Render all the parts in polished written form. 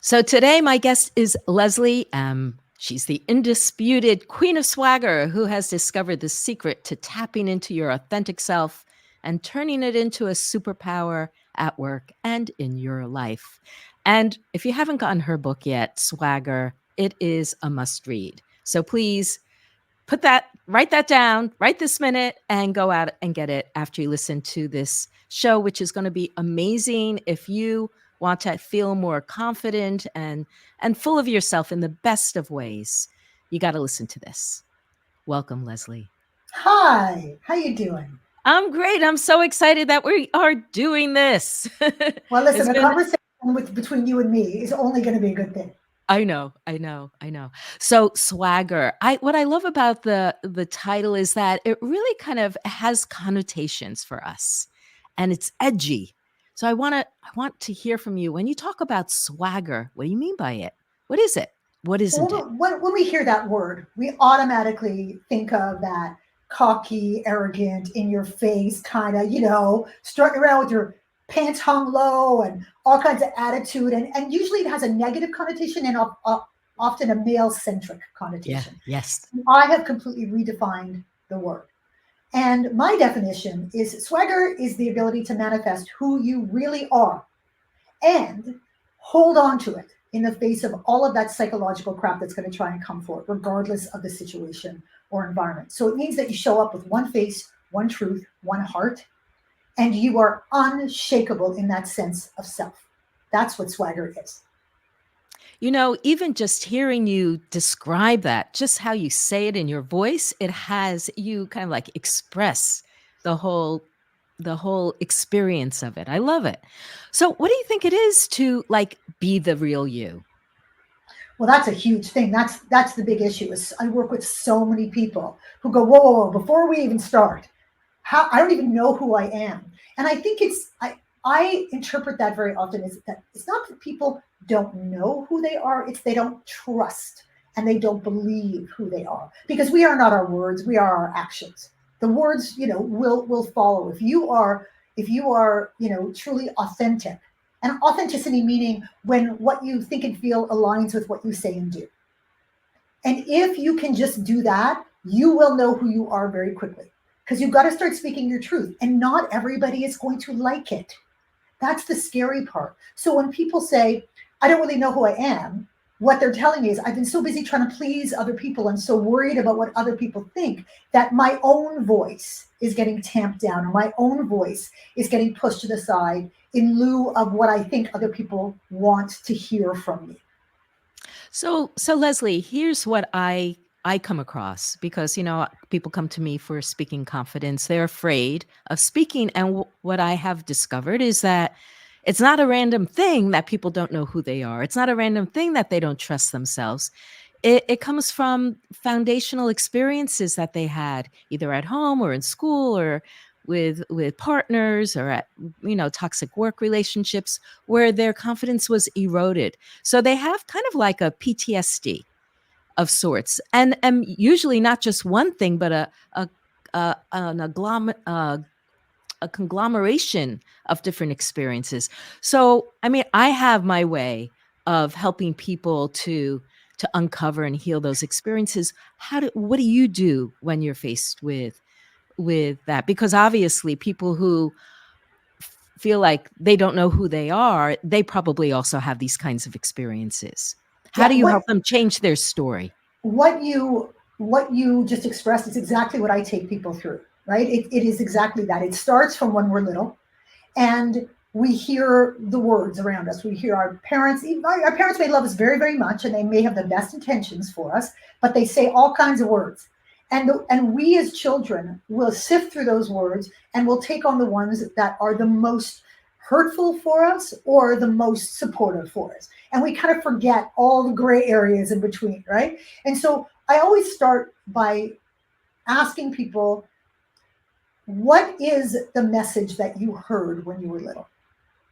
So today, my guest is Leslie M. She's the undisputed queen of swagger who has discovered the secret to tapping into your authentic self and turning it into a superpower at work and in your life. And if you haven't gotten her book yet, Swagger, it is a must read. So please write that down right this minute and go out and get it after you listen to this show, which is going to be amazing. If you want to feel more confident and full of yourself in the best of ways, you got to listen to this. Welcome, Leslie. Hi, how you doing? I'm great. I'm so excited that we are doing this. Well, listen, It's a been conversation between you and me is only going to be a good thing. I know. So swagger. What I love about the title is that it really kind of has connotations for us and it's edgy. So I want to hear from you. When you talk about swagger, what do you mean by it? What is it? What isn't it? Well, when we hear that word, we automatically think of that cocky, arrogant, in your face kind of, strutting around with your pants hung low and all kinds of attitude. And usually it has a negative connotation and often a male centric Yeah, connotation. yes. I have completely redefined the word. And my definition is swagger is the ability to manifest who you really are and hold on to it in the face of all of that psychological crap that's going to try and come forward, regardless of the situation or environment. So it means that you show up with one face, one truth, one heart, and you are unshakable in that sense of self. That's what swagger is. Even just hearing you describe that, just how you say it in your voice, it has you kind of like express the whole the whole experience of it. I love it. So, what do you think it is to like be the real you? Well, that's a huge thing. That's the big issue. Is I work with so many people who go, whoa, whoa, whoa, before we even start, how I don't even know who I am. And I think I interpret that very often is that it's not that people don't know who they are, it's they don't trust and they don't believe who they are. Because we are not our words, we are our actions. The words, will follow. If you are truly authentic. And authenticity meaning when what you think and feel aligns with what you say and do. And if you can just do that, you will know who you are very quickly because you've got to start speaking your truth. And not everybody is going to like it. That's the scary part. So when people say, I don't really know who I am, what they're telling me is, I've been so busy trying to please other people and so worried about what other people think that my own voice is getting tamped down or my own voice is getting pushed to the side in lieu of what I think other people want to hear from me. So Leslie, here's what I come across because people come to me for speaking confidence. They're afraid of speaking, and what I have discovered is that it's not a random thing that people don't know who they are. It's not a random thing that they don't trust themselves. It comes from foundational experiences that they had either at home or in school or with partners or at toxic work relationships where their confidence was eroded. So they have kind of like a PTSD of sorts, and usually not just one thing, but a conglomeration of different experiences. So, I mean, I have my way of helping people to uncover and heal those experiences. What do you do when you're faced with that? Because obviously, people who feel like they don't know who they are, they probably also have these kinds of experiences. How Yeah, do you what help them change their story? what you what you just expressed is exactly what I take people through, right? It is exactly that. It starts from when we're little and we hear the words around us. We hear our parents. Our parents may love us very, very much, and they may have the best intentions for us, but they say all kinds of words. And we as children will sift through those words and we'll take on the ones that are the most hurtful for us or the most supportive for us. And we kind of forget all the gray areas in between, right? And so I always start by asking people, what is the message that you heard when you were little?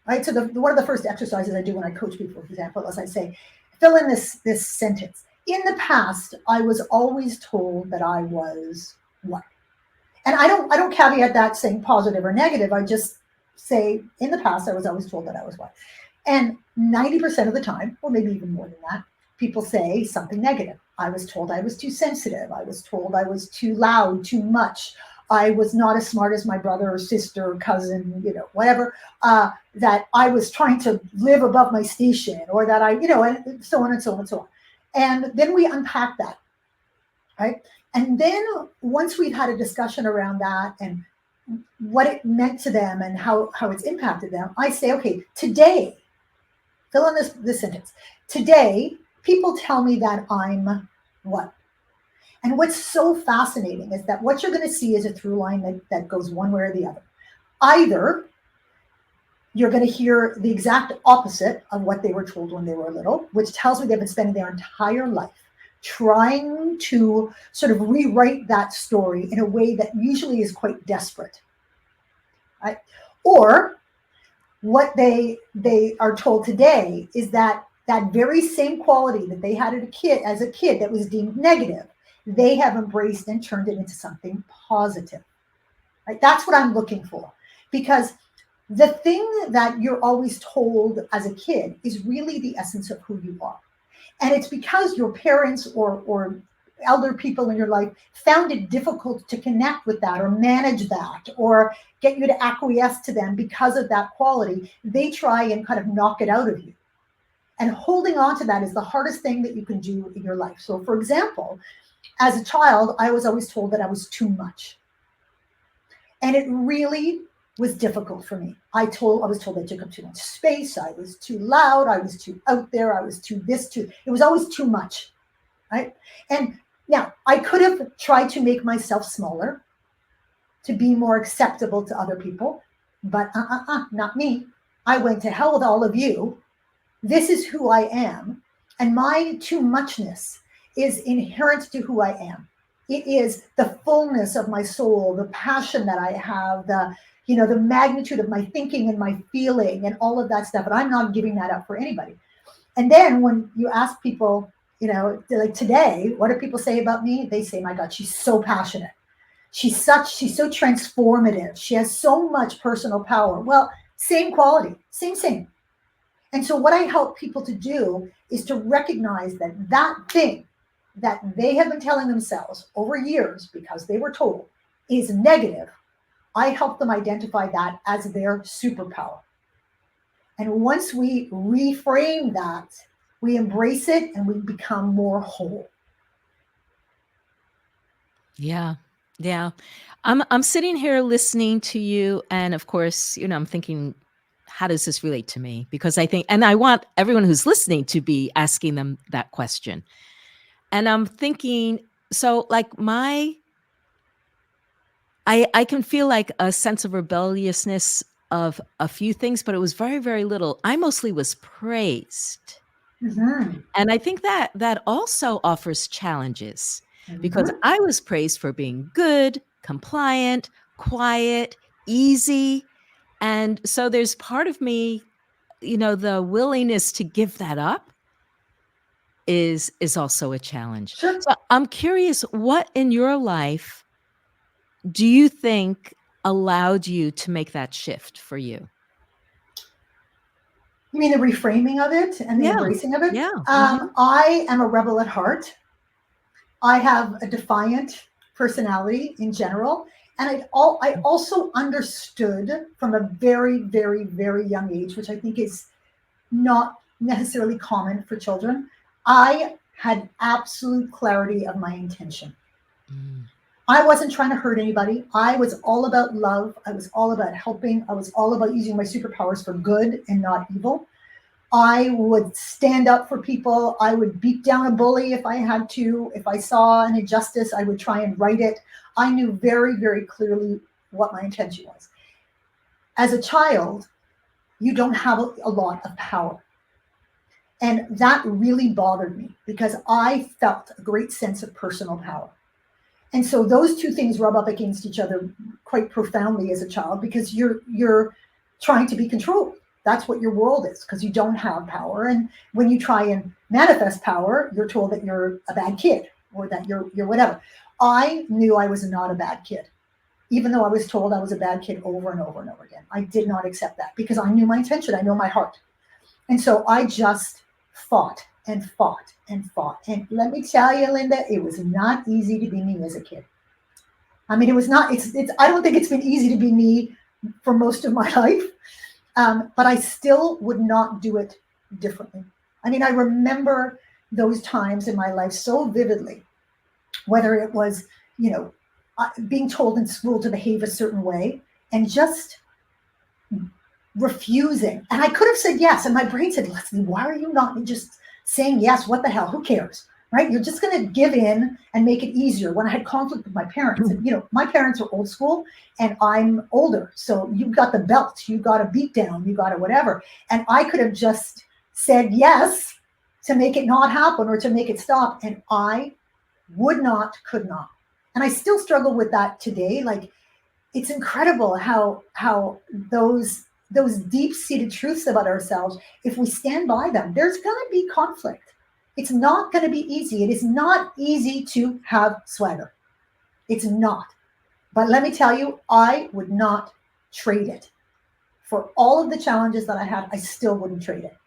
Right. So one of the first exercises I do when I coach people, for example, is I say, fill in this sentence. In the past, I was always told that I was what? And I don't caveat that saying positive or negative. I just say in the past I was always told that I was what. And 90% of the time, or maybe even more than that, people say something negative. I was told I was too sensitive. I was told I was too loud, too much. I was not as smart as my brother or sister or cousin, whatever. That I was trying to live above my station, or that and so on and so on and so on. And then we unpack that, right? And then once we've had a discussion around that and what it meant to them and how it's impacted them, I say, okay, today, fill in this sentence. Today, people tell me that I'm what? And what's so fascinating is that what you're going to see is a through line that goes one way or the other. Either you're going to hear the exact opposite of what they were told when they were little, which tells me they've been spending their entire life trying to sort of rewrite that story in a way that usually is quite desperate. Right? Or what they are told today is that very same quality that they had as a kid that was deemed negative, they have embraced and turned it into something positive. Right? That's what I'm looking for. Because the thing that you're always told as a kid is really the essence of who you are. And it's because your parents or elder people in your life found it difficult to connect with that or manage that or get you to acquiesce to them because of that quality. They try and kind of knock it out of you. And holding on to that is the hardest thing that you can do in your life. So, for example, as a child, I was always told that I was too much. And it really was difficult for me. I was told I took up too much space. I was too loud. I was too out there. I was too this, too. It was always too much, right? And now I could have tried to make myself smaller to be more acceptable to other people, but not me. I went to hell with all of you. This is who I am. And my too muchness is inherent to who I am. It is the fullness of my soul, the passion that I have, the magnitude of my thinking and my feeling and all of that stuff. And I'm not giving that up for anybody. And then when you ask people, like today, what do people say about me? They say, my God, she's so passionate. She's so transformative. She has so much personal power. Well, same quality, same. And so what I help people to do is to recognize that thing that they have been telling themselves over years because they were told is negative. I help them identify that as their superpower. And once we reframe that, we embrace it and we become more whole. Yeah. Yeah. I'm sitting here listening to you. And of course, I'm thinking, how does this relate to me? Because I think, and I want everyone who's listening to be asking them that question. And I'm thinking, so like I can feel like a sense of rebelliousness of a few things, but it was very, very little. I mostly was praised. Mm-hmm. And I think that also offers challenges because Mm-hmm. I was praised for being good, compliant, quiet, easy. And so there's part of me, the willingness to give that up is also a challenge. Sure. So I'm curious, what in your life do you think allowed you to make that shift for you? You mean the reframing of it and the Yeah. embracing of it? Yeah. Mhm. I am a rebel at heart. I have a defiant personality in general. And I also understood from a very, very, very young age, which I think is not necessarily common for children. I had absolute clarity of my intention. Mm. I wasn't trying to hurt anybody. I was all about love. I was all about helping. I was all about using my superpowers for good and not evil. I would stand up for people. I would beat down a bully if I had to. If I saw an injustice, I would try and right it. I knew very, very clearly what my intention was. As a child, you don't have a lot of power. And that really bothered me because I felt a great sense of personal power. And so those two things rub up against each other quite profoundly as a child because you're trying to be controlled. That's what your world is because you don't have power. And when you try and manifest power, you're told that you're a bad kid or that you're whatever. I knew I was not a bad kid, even though I was told I was a bad kid over and over and over again. I did not accept that because I knew my intention. I know my heart. And so I just fought and fought and fought. And let me tell you, Linda, it was not easy to be me as a kid. I mean, it was not, it's, I don't think it's been easy to be me for most of my life. But I still would not do it differently. I mean, I remember those times in my life so vividly, whether it was, you know, being told in school to behave a certain way and just refusing. And I could have said yes. And my brain said, Leslie, why are you not just saying yes? What the hell? Who cares? Right? You're just going to give in and make it easier. When I had conflict with my parents, and, you know, my parents are old school and I'm older. So you got the belt, you got a beat down, you got a whatever. And I could have just said yes to make it not happen or to make it stop. And I would not, could not. And I still struggle with that today. Like, it's incredible how those deep-seated truths about ourselves, if we stand by them, there's going to be conflict. It's not going to be easy. It is not easy to have swagger. It's not. But let me tell you, I would not trade it. For all of the challenges that I had, I still wouldn't trade it.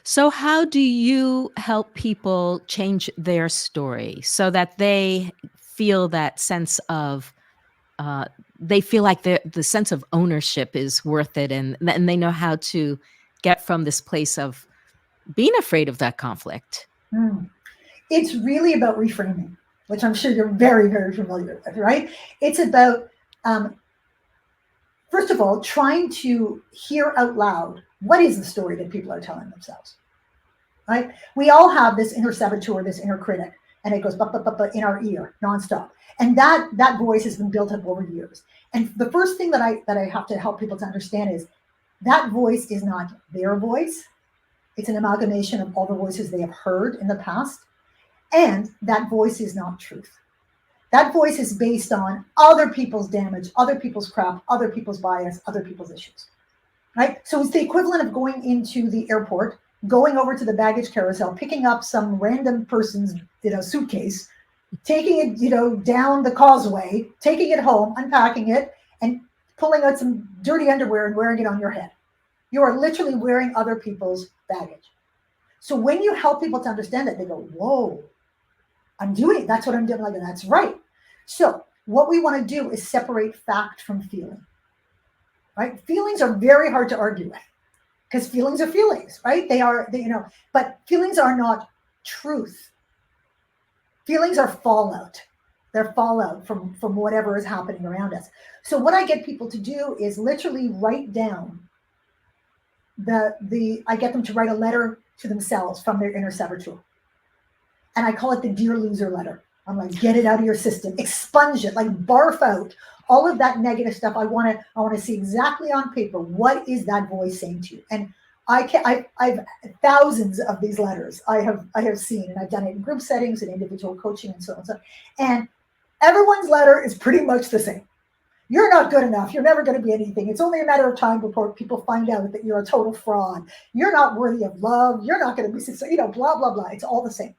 So, how do you help people change their story so that they feel that sense of, they feel like the sense of ownership is worth it, and they know how to get from this place of being afraid of that conflict? Mm. It's really about reframing, which I'm sure you're very, very familiar with, right? It's about, um, first of all, trying to hear out loud what is the story that people are telling themselves, right? We all have this inner saboteur, this inner critic, and it goes in our ear nonstop. And that voice has been built up over years. And the first thing that I have to help people to understand is that voice is not their voice. It's an amalgamation of all the voices they have heard in the past. And that voice is not truth. That voice is based on other people's damage, other people's crap, other people's bias, other people's issues, right? So it's the equivalent of going into the airport, going over to the baggage carousel, picking up some random person's, suitcase, taking it, down the causeway, taking it home, unpacking it, and pulling out some dirty underwear and wearing it on your head. You are literally wearing other people's baggage. So when you help people to understand that, they go, whoa, I'm doing it. That's what I'm doing. Like, that's right. So what we want to do is separate fact from feeling, right? Feelings are very hard to argue with because feelings are feelings, right? But feelings are not truth. Feelings are fallout. They're fallout from whatever is happening around us. So what I get people to do is literally write down I get them to write a letter to themselves from their inner saboteur. And I call it the dear loser letter. I'm like, get it out of your system, expunge it, like barf out all of that negative stuff. I want to see exactly on paper, what is that voice saying to you? And I've thousands of these letters I have seen, and I've done it in group settings and individual coaching and so on and so on. And everyone's letter is pretty much the same. You're not good enough. You're never going to be anything. It's only a matter of time before people find out that you're a total fraud. You're not worthy of love. You're not going to be successful, blah, blah, blah. It's all the same.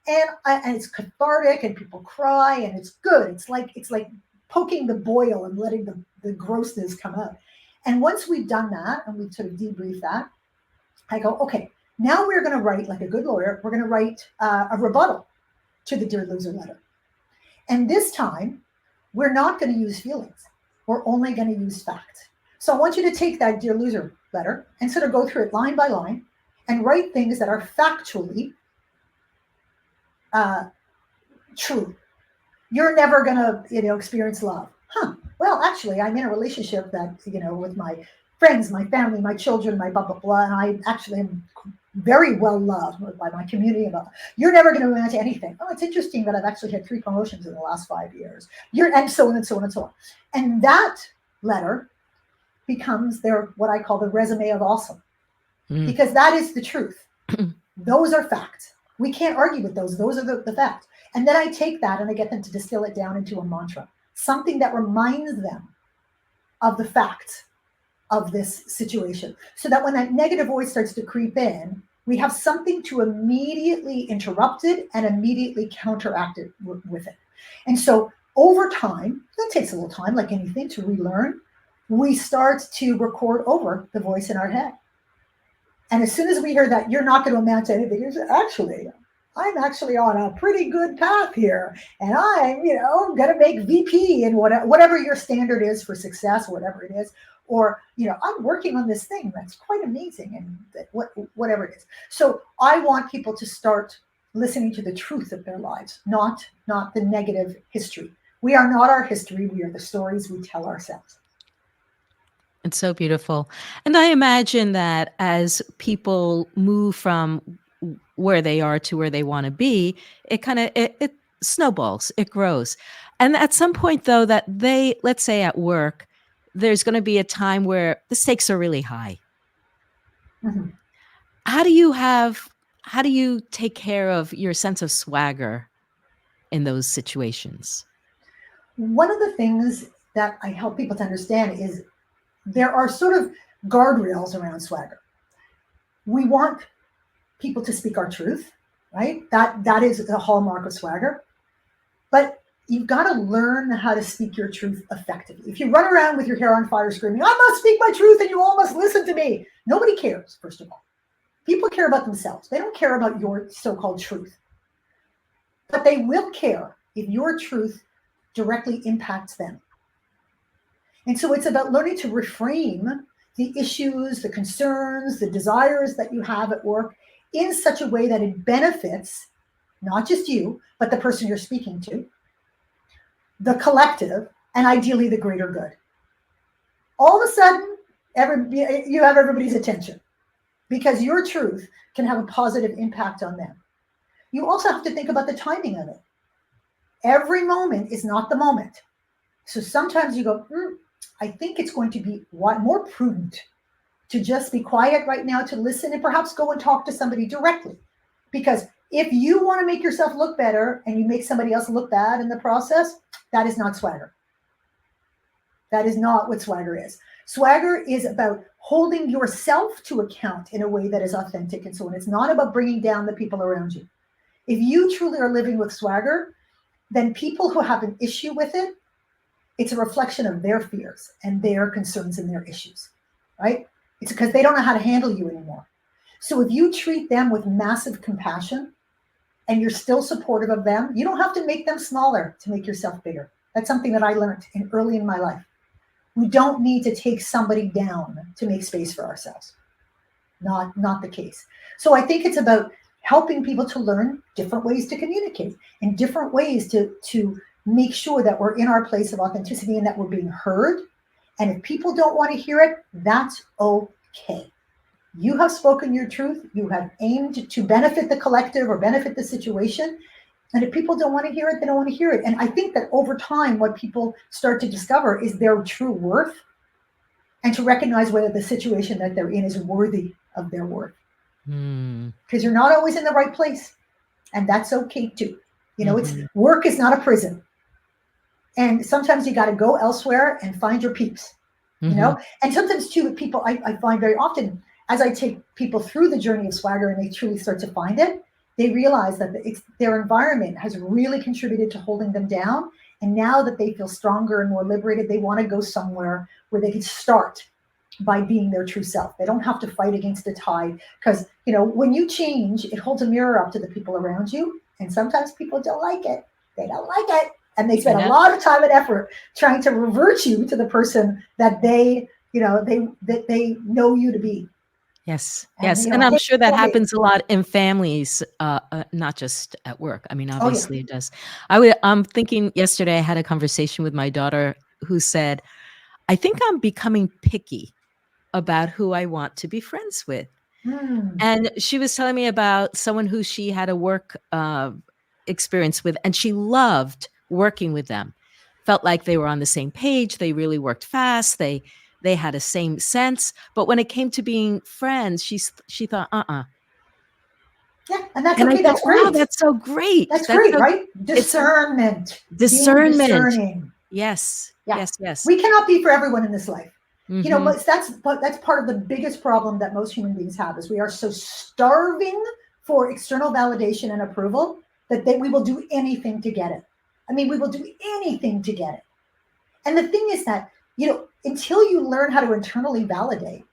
And it's cathartic and people cry and it's good. It's like poking the boil and letting the grossness come out. And once we've done that and we sort of debrief that, I go, okay, now we're going to write, like a good lawyer, we're going to write a rebuttal to the dear loser letter. And this time, we're not going to use feelings. We're only going to use facts. So I want you to take that dear loser letter and sort of go through it line by line and write things that are factually true. You're never going to, experience love. Well, actually, I'm in a relationship that, with my friends, my family, my children, my blah, blah, blah. And I actually am very well loved by my community. You're never going to amount to anything. Oh, it's interesting that I've actually had 3 promotions in the last 5 years. And so on and so on and so on. And that letter becomes what I call the resume of awesome, because that is the truth. Those are facts. We can't argue with those. Those are the facts. And then I take that and I get them to distill it down into a mantra, something that reminds them of the facts of this situation, so that when that negative voice starts to creep in, we have something to immediately interrupt it and immediately counteract it with it. And so over time, that takes a little time, like anything, to relearn, we start to record over the voice in our head. And as soon as we hear that you're not going to amount to anything, you say, actually, I'm actually on a pretty good path here. And I'm, going to make VP and whatever your standard is for success, whatever it is. Or, I'm working on this thing that's quite amazing and whatever it is. So I want people to start listening to the truth of their lives, not the negative history. We are not our history. We are the stories we tell ourselves. It's so beautiful. And I imagine that as people move from where they are to where they want to be, it snowballs, it grows. And at some point though, that let's say at work, there's going to be a time where the stakes are really high. Mm-hmm. How do you take care of your sense of swagger in those situations? One of the things that I help people to understand is there are sort of guardrails around swagger. We want people to speak our truth, right? That is a hallmark of swagger. But you've got to learn how to speak your truth effectively. If you run around with your hair on fire screaming, I must speak my truth and you all must listen to me, nobody cares, first of all. People care about themselves. They don't care about your so-called truth. But they will care if your truth directly impacts them. And so it's about learning to reframe the issues, the concerns, the desires that you have at work in such a way that it benefits not just you, but the person you're speaking to, the collective, and ideally the greater good. All of a sudden, you have everybody's attention because your truth can have a positive impact on them. You also have to think about the timing of it. Every moment is not the moment. So sometimes you go, I think it's going to be more prudent to just be quiet right now, to listen and perhaps go and talk to somebody directly. Because if you want to make yourself look better and you make somebody else look bad in the process, that is not swagger. That is not what swagger is. Swagger is about holding yourself to account in a way that is authentic and so on. It's not about bringing down the people around you. If you truly are living with swagger, then people who have an issue with it, it's a reflection of their fears and their concerns and their issues, right? It's because they don't know how to handle you anymore. So if you treat them with massive compassion and you're still supportive of them, you don't have to make them smaller to make yourself bigger. That's something that I learned early in my life. We don't need to take somebody down to make space for ourselves. Not the case. So I think it's about helping people to learn different ways to communicate and different ways to make sure that we're in our place of authenticity and that we're being heard. And if people don't want to hear it, that's okay. You have spoken your truth. You have aimed to benefit the collective or benefit the situation. And if people don't want to hear it, they don't want to hear it. And I think that over time, what people start to discover is their true worth and to recognize whether the situation that they're in is worthy of their worth. Because you're not always in the right place. And that's okay too. It's work is not a prison. And sometimes you got to go elsewhere and find your peeps, and sometimes too, people, I find very often as I take people through the journey of swagger and they truly start to find it, they realize that their environment has really contributed to holding them down. And now that they feel stronger and more liberated, they want to go somewhere where they can start by being their true self. They don't have to fight against the tide because, when you change, it holds a mirror up to the people around you. And sometimes people don't like it. They don't like it. And they spend a lot of time and effort trying to revert you to the person that they know you to be. Yes. And I'm sure that happens a lot in families, not just at work. I mean, obviously it does. I'm thinking yesterday I had a conversation with my daughter who said, I think I'm becoming picky about who I want to be friends with. And she was telling me about someone who she had a work experience with, and she loved working with them. Felt like they were on the same page. They really worked fast. They had a same sense. But when it came to being friends, she thought, Yeah, and that's okay. That's great. Wow, that's so great. That's great, right? Discernment. Discernment. Yes. Yeah. Yes. We cannot be for everyone in this life. But that's part of the biggest problem that most human beings have is we are so starving for external validation and approval that we will do anything to get it. I mean, we will do anything to get it. And the thing is that, until you learn how to internally validate,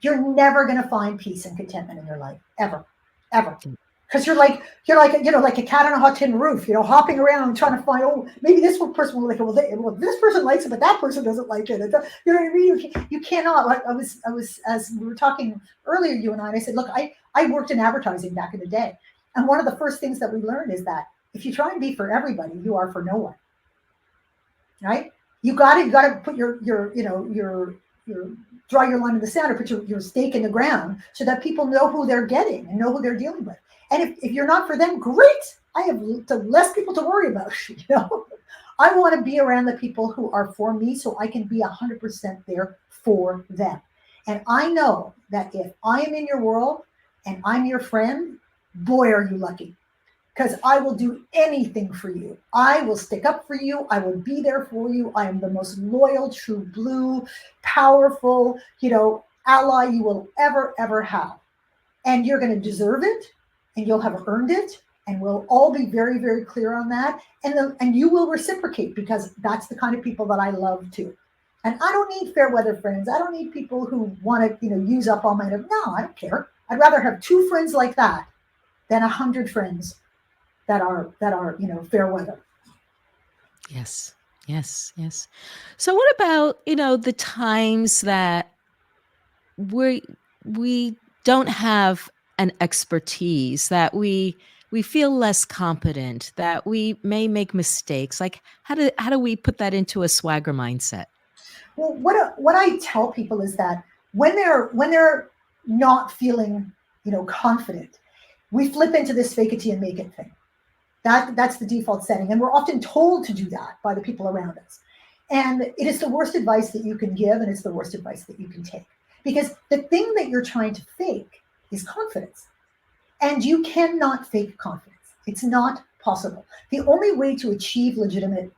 you're never going to find peace and contentment in your life, ever, ever. Because you're like like a cat on a hot tin roof, hopping around trying to find, oh, maybe this one person will like it. Well, this person likes it, but that person doesn't like it. You know what I mean? You cannot. Like I was as we were talking earlier, you and I said, look, I worked in advertising back in the day, and one of the first things that we learned is that if you try and be for everybody, you are for no one, right? You got to put your draw your line in the sand, or put your stake in the ground, so that people know who they're getting and know who they're dealing with. And if you're not for them, great. I have less people to worry about. I want to be around the people who are for me, so I can be 100% there for them. And I know that if I am in your world and I'm your friend, boy, are you lucky, because I will do anything for you. I will stick up for you. I will be there for you. I am the most loyal, true blue, powerful, ally you will ever have. And you're going to deserve it, and you'll have earned it. And we'll all be very, very clear on that. And you will reciprocate, because that's the kind of people that I love too. And I don't need fair weather friends. I don't need people who want to, use up all my, no, I don't care. I'd rather have 2 friends like that than 100 friends that are fair weather. Yes, yes, yes. So what about the times that we don't have an expertise, that we feel less competent, that we may make mistakes? Like, how do we put that into a swagger mindset? Well, what I tell people is that when they're not feeling confident, we flip into this fake it till you make it thing. That's the default setting, and we're often told to do that by the people around us. And it is the worst advice that you can give, and it's the worst advice that you can take, because the thing that you're trying to fake is confidence, and you cannot fake confidence. It's not possible. The only way to achieve legitimate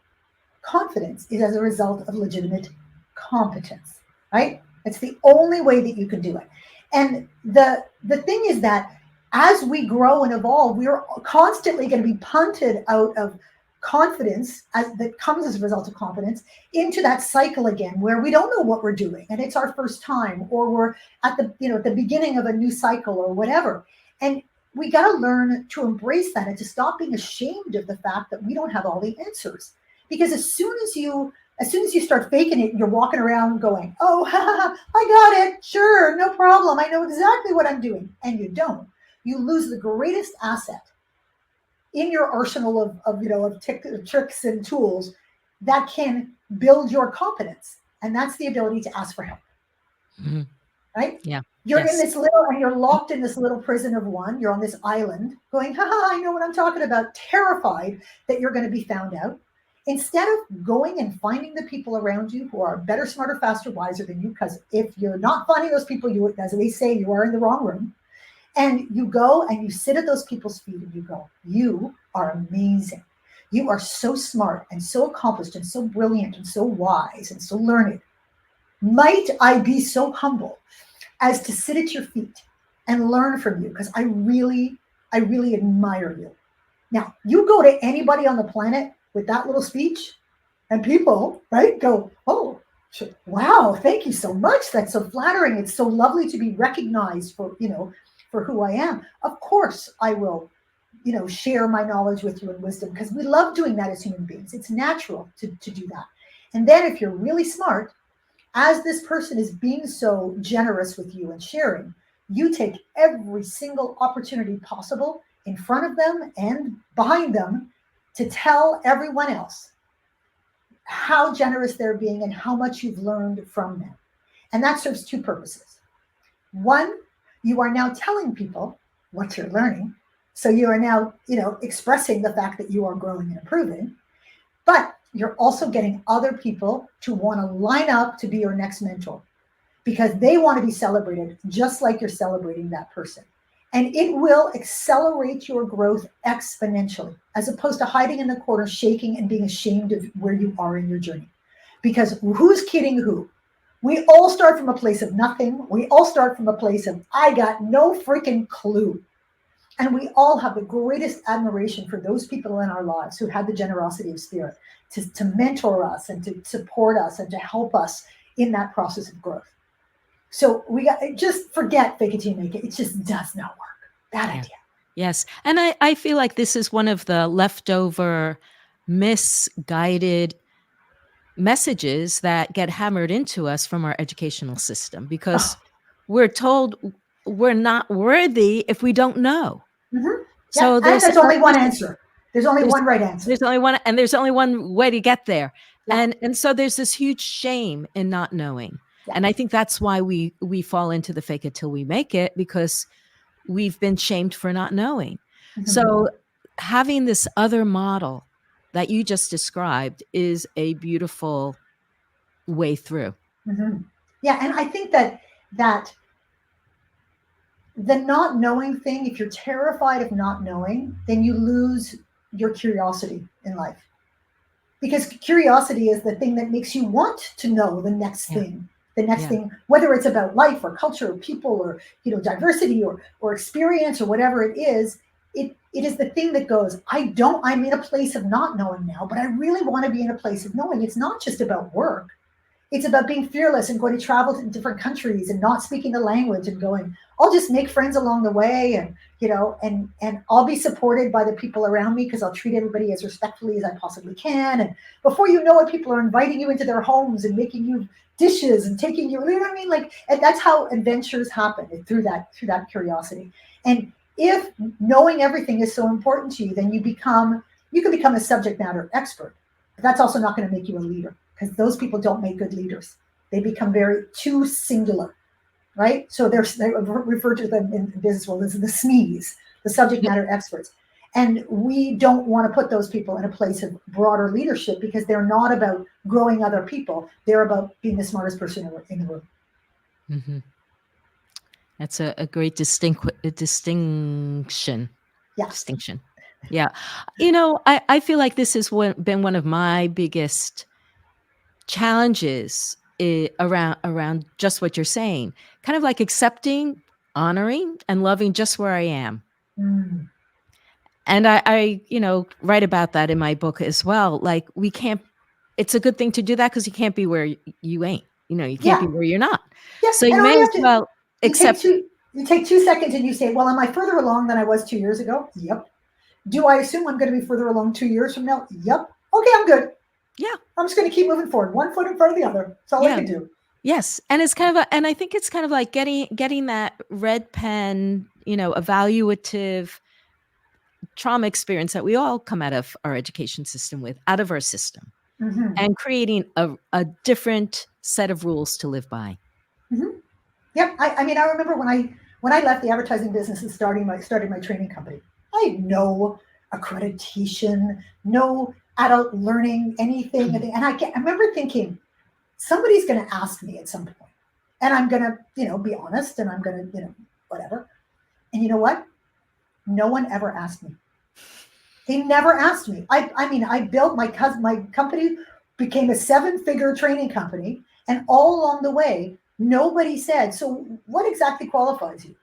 confidence is as a result of legitimate competence, right? It's the only way that you can do it. And the thing is that as we grow and evolve, we're constantly going to be punted out of confidence that comes as a result of competence into that cycle again, where we don't know what we're doing, and it's our first time, or we're at the beginning of a new cycle or whatever. And we got to learn to embrace that, and to stop being ashamed of the fact that we don't have all the answers. Because as soon as you start faking it, you're walking around going, oh, I got it, sure, no problem, I know exactly what I'm doing, and you don't. You lose the greatest asset in your arsenal of tricks and tools that can build your competence, and that's the ability to ask for help. Mm-hmm. Right? Yeah. You're Yes. in this little, and you're locked in this little prison of one. You're on this island going, I know what I'm talking about, terrified that you're going to be found out. Instead of going and finding the people around you who are better, smarter, faster, wiser than you, because if you're not finding those people, you, as they say, you are in the wrong room. And you go and you sit at those people's feet and you go, you are amazing. You are so smart and so accomplished and so brilliant and so wise and so learned. Might I be so humble as to sit at your feet and learn from you, because I really admire you. Now, you go to anybody on the planet with that little speech, and people, right, go, oh, wow, thank you so much. That's so flattering. It's so lovely to be recognized for who I am. Of course, I will, share my knowledge with you and wisdom, because we love doing that as human beings. It's natural to do that. And then if you're really smart, as this person is being so generous with you and sharing, you take every single opportunity possible in front of them and behind them to tell everyone else how generous they're being and how much you've learned from them. And that serves 2 purposes. One, you are now telling people what you're learning. So you are now, expressing the fact that you are growing and improving. But you're also getting other people to want to line up to be your next mentor, because they want to be celebrated just like you're celebrating that person. And it will accelerate your growth exponentially, as opposed to hiding in the corner, shaking and being ashamed of where you are in your journey. Because who's kidding who? We all start from a place of nothing. We all start from a place of, I got no freaking clue. And we all have the greatest admiration for those people in our lives who had the generosity of spirit to mentor us and to support us and to help us in that process of growth. So we got just forget fake it till you make it. It just does not work. Bad Yeah. idea. Yes. And I feel like this is one of the leftover misguided messages that get hammered into us from our educational system because Oh, we're told we're not worthy if we don't know. hmm yeah, So and there's there's only one answer. There's only there's one right answer. there's only one and there's only one way to get there. Yeah, And so there's this huge shame in not knowing. yeah. And I think that's why we fall into the fake it till we make it because we've been shamed for not knowing. hmm So having this other model that you just described is a beautiful way through. hmm Yeah, and I think that the not knowing thing, if you're terrified of not knowing, then you lose your curiosity in life. Because curiosity is the thing that makes you want to know Yeah. the next Yeah. thing, whether it's about life or culture or people or diversity or experience or whatever it is. It is the thing that goes, I'm in a place of not knowing now, but I really want to be in a place of knowing. It's not just about work. It's about being fearless and going to travel to different countries and not speaking the language and going, I'll just make friends along the way, and and I'll be supported by the people around me because I'll treat everybody as respectfully as I possibly can. And before you know it, people are inviting you into their homes and making you dishes and taking you, you know what I mean? Like, and that's how adventures happen, through that curiosity. And if knowing everything is so important to you, then you can become a subject matter expert. But that's also not going to make you a leader, because those people don't make good leaders. They become very too singular, right? So they refer to them in business world as the SMEs, the subject Yep. matter experts. And we don't want to put those people in a place of broader leadership because they're not about growing other people. They're about being the smartest person in the room. Mm-hmm. That's a great distinction. Yeah. Distinction. Yeah. I feel like this has been one of my biggest challenges around just what you're saying. Kind of like accepting, honoring, and loving just where I am. Mm. And I write about that in my book as well. Like we can't it's a good thing to do that because you can't be where you ain't. You can't be Yeah. where you're not. Yeah. So And you all may you as have to well you take accept. two you take 2 seconds and you say, well, am I further along than I was 2 years ago? Yep. Do I assume I'm going to be further along 2 years from now? Yep. Okay, I'm good. Yeah. I'm just going to keep moving forward, one foot in front of the other. That's all I Yeah. can do. Yes. And it's kind of and I think it's kind of like getting that red pen, evaluative trauma experience that we all come out of our education system with, out of our system, Mm-hmm. and creating a different set of rules to live by. Mm-hmm. Yep. I mean, I remember when I left the advertising business and started my training company. I had no accreditation, no adult learning, anything. And I remember thinking, somebody's going to ask me at some point, and I'm going to, be honest, and I'm going to, whatever. And you know what? No one ever asked me. They never asked me. I mean, I built my company became a 7-figure training company, and all along the way, nobody said, "So, what exactly qualifies you?"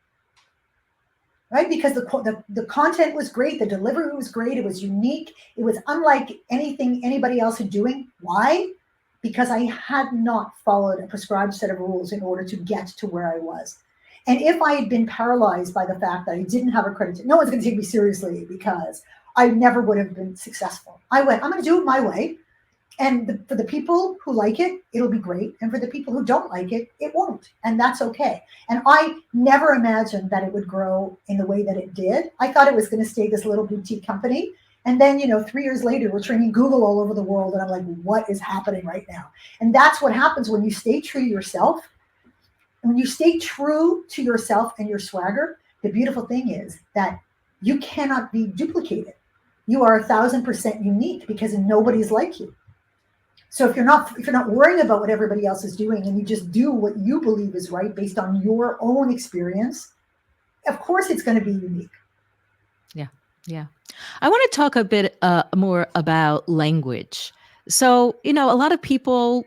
Right? Because the content was great, the delivery was great, it was unique, it was unlike anything anybody else was doing. Why? Because I had not followed a prescribed set of rules in order to get to where I was. And if I had been paralyzed by the fact that I didn't have a credit, no one's going to take me seriously because I never would have been successful. I'm going to do it my way. And for the people who like it, it'll be great. And for the people who don't like it, it won't. And that's okay. And I never imagined that it would grow in the way that it did. I thought it was going to stay this little boutique company. And then, 3 years later, we're training Google all over the world. And I'm like, what is happening right now? And that's what happens when you stay true to yourself. When you stay true to yourself and your swagger, the beautiful thing is that you cannot be duplicated. You are 1,000% unique because nobody's like you. So if you're not worrying about what everybody else is doing and you just do what you believe is right based on your own experience, of course it's going to be unique. Yeah. Yeah. I want to talk a bit more about language. So, a lot of people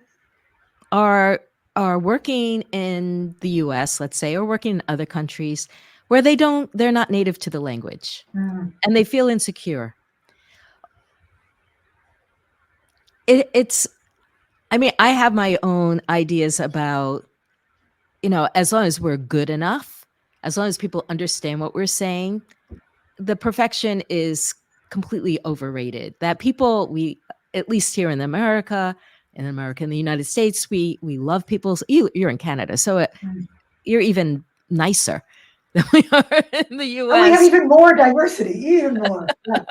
are working in the US, let's say, or working in other countries where they're not native to the language Mm. and they feel insecure. It's I mean, I have my own ideas about as long as we're good enough, as long as people understand what we're saying, the perfection is completely overrated. That people, at least here in America, in the United States, we love people's. You're in Canada, so you're even nicer than we are in the And we have U.S. even more diversity, even more. Yeah.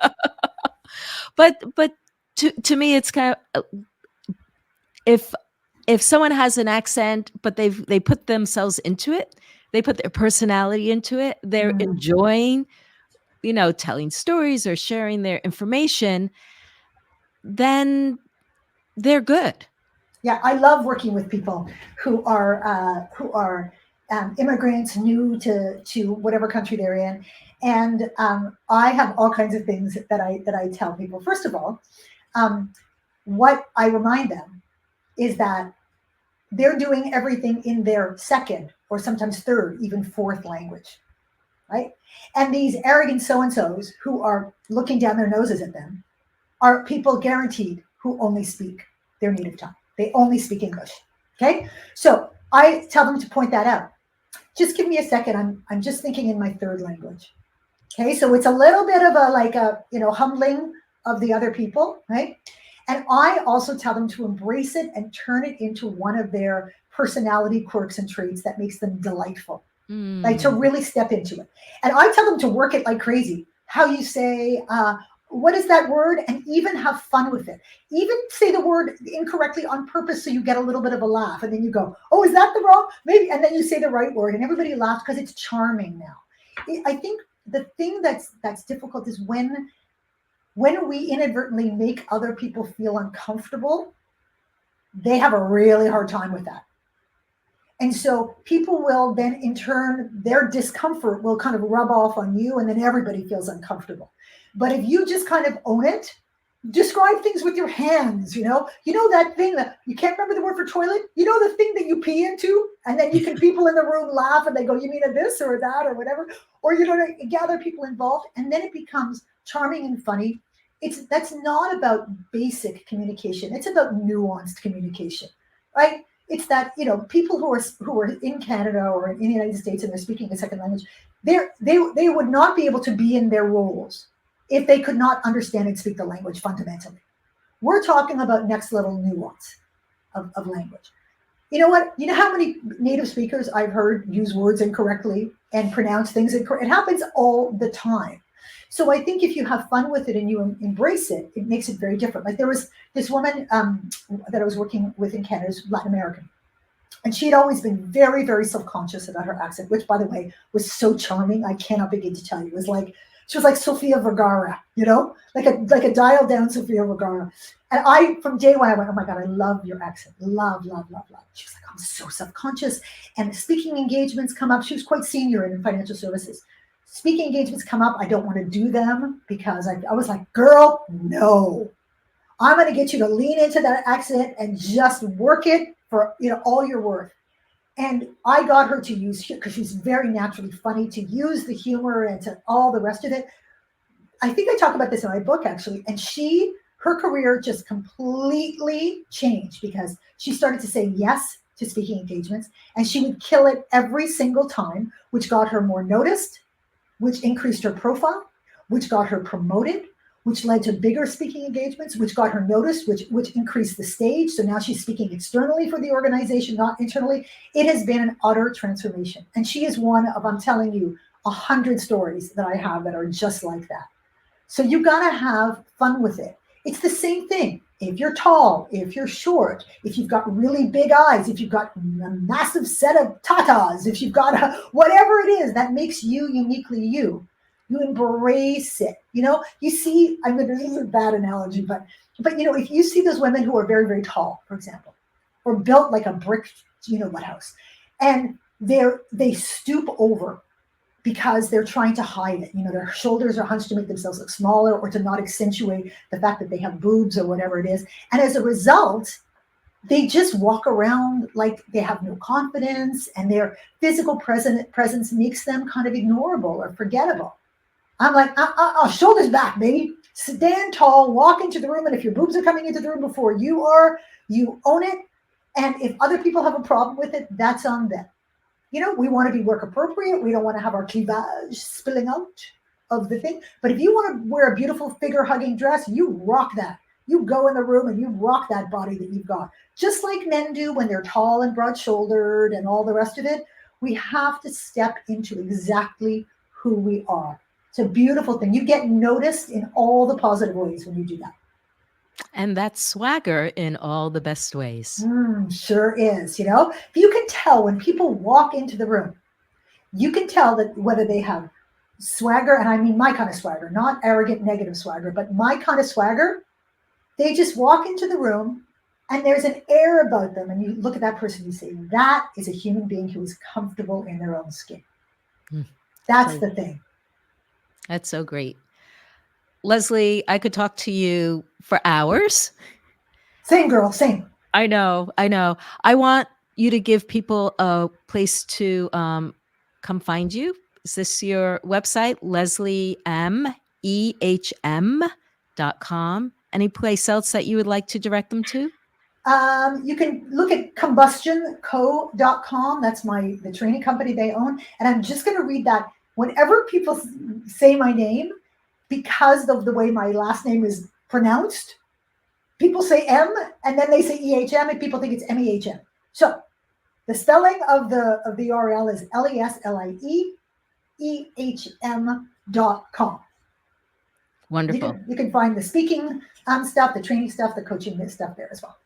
But to me, it's kind of if someone has an accent, but they put themselves into it, they put their personality into it, they're Mm. enjoying, telling stories or sharing their information, then they're good. Yeah, I love working with people who are immigrants new to whatever country they're in, and I have all kinds of things that I tell people. First of all, um, what I remind them is that they're doing everything in their second or sometimes third, even fourth language, right? And these arrogant so and so's who are looking down their noses at them are people guaranteed who only speak their native tongue. They only speak English. Okay. So I tell them to point that out. Just give me a second. I'm just thinking in my third language. Okay. So it's a little bit of a like a humbling of the other people, right? And I also tell them to embrace it and turn it into one of their personality quirks and traits that makes them delightful, like to Mm. really step into it. And I tell them to work it like crazy. How you say, what is that word? And even have fun with it. Even say the word incorrectly on purpose so you get a little bit of a laugh. And then you go, oh, is that the wrong? Maybe. And then you say the right word and everybody laughs because it's charming now. I think the thing that's difficult is when we inadvertently make other people feel uncomfortable, they have a really hard time with that. And so people will then, in turn, their discomfort will kind of rub off on you, and then everybody feels uncomfortable. But if you just kind of own it, describe things with your hands, that thing that you can't remember the word for toilet, the thing that you pee into, and then you can people in the room laugh and they go, you mean a this or that or whatever, or gather people involved, and then it becomes charming and funny. That's not about basic communication. It's about nuanced communication, right? It's that people who are in Canada or in the United States and they're speaking a second language, they would not be able to be in their roles if they could not understand and speak the language fundamentally. We're talking about next level nuance of language. You know what? You know how many native speakers I've heard use words incorrectly and pronounce things incorrectly? It happens all the time. So I think if you have fun with it and you embrace it, it makes it very different. Like there was this woman that I was working with in Canada, Latin American, and she had always been very, very self-conscious about her accent, which, by the way, was so charming. I cannot begin to tell you. It was like she was like Sofia Vergara, like a dialed down Sofia Vergara. And I, from day one, I went, oh my God, I love your accent. Love, love, love, love. She was like, I'm so self-conscious. And speaking engagements come up. She was quite senior in financial services. Speaking engagements come up. I don't want to do them because I was like, girl, no. I'm going to get you to lean into that accent and just work it for all you're worth. And I got her to use, because she's very naturally funny, to use the humor and to all the rest of it. I think I talk about this in my book actually. And her career just completely changed because she started to say yes to speaking engagements, and she would kill it every single time, which got her more noticed, which increased her profile, which got her promoted, which led to bigger speaking engagements, which got her noticed, which increased the stage. So now she's speaking externally for the organization, not internally. It has been an utter transformation. And she is one of, I'm telling you, 100 stories that I have that are just like that. So you got to have fun with it. It's the same thing. If you're tall, if you're short, if you've got really big eyes, if you've got a massive set of tatas, if you've got whatever it is that makes you uniquely you, you embrace it. You see, this is a bad analogy, but if you see those women who are very, very tall, for example, or built like a brick, what house, and they stoop over because they're trying to hide it. Their shoulders are hunched to make themselves look smaller or to not accentuate the fact that they have boobs or whatever it is. And as a result, they just walk around like they have no confidence, and their physical presence makes them kind of ignorable or forgettable. I'm like, shoulders back, baby. Stand tall, walk into the room, and if your boobs are coming into the room before you are, you own it. And if other people have a problem with it, that's on them. We want to be work appropriate. We don't want to have our cleavage spilling out of the thing. But if you want to wear a beautiful figure hugging dress, you rock that. You go in the room and you rock that body that you've got. Just like men do when they're tall and broad shouldered and all the rest of it. We have to step into exactly who we are. It's a beautiful thing. You get noticed in all the positive ways when you do that. And that's swagger in all the best ways. Sure is. You can tell when people walk into the room, you can tell that whether they have swagger, and I mean my kind of swagger, not arrogant, negative swagger, but my kind of swagger. They just walk into the room and there's an air about them. And you look at that person, you say, that is a human being who is comfortable in their own skin. That's the thing. That's so great. Leslie, I could talk to you for hours. Same, girl, same. I know. I want you to give people a place to come find you. Is this your website? LeslieMEHM.com. Any place else that you would like to direct them to? You can look at combustionco.com. That's the training company they own. And I'm just going to read that. Whenever people say my name, because of the way my last name is pronounced, people say M and then they say EHM and people think it's MEHM. So the spelling of the URL is LESLIEEHM.com. Wonderful. You can find the speaking stuff, the training stuff, the coaching stuff there as well.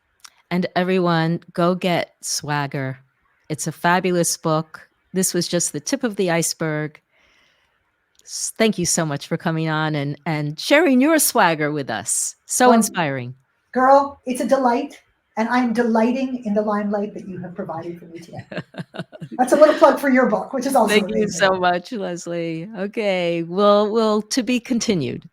And everyone, go get Swagger. It's a fabulous book. This was just the tip of the iceberg. Thank you so much for coming on and sharing your swagger with us. So inspiring. Girl, it's a delight. And I'm delighting in the limelight that you have provided for me today. That's a little plug for your book, which is also Thank amazing. you so much, Leslie. Okay, we'll to be continued.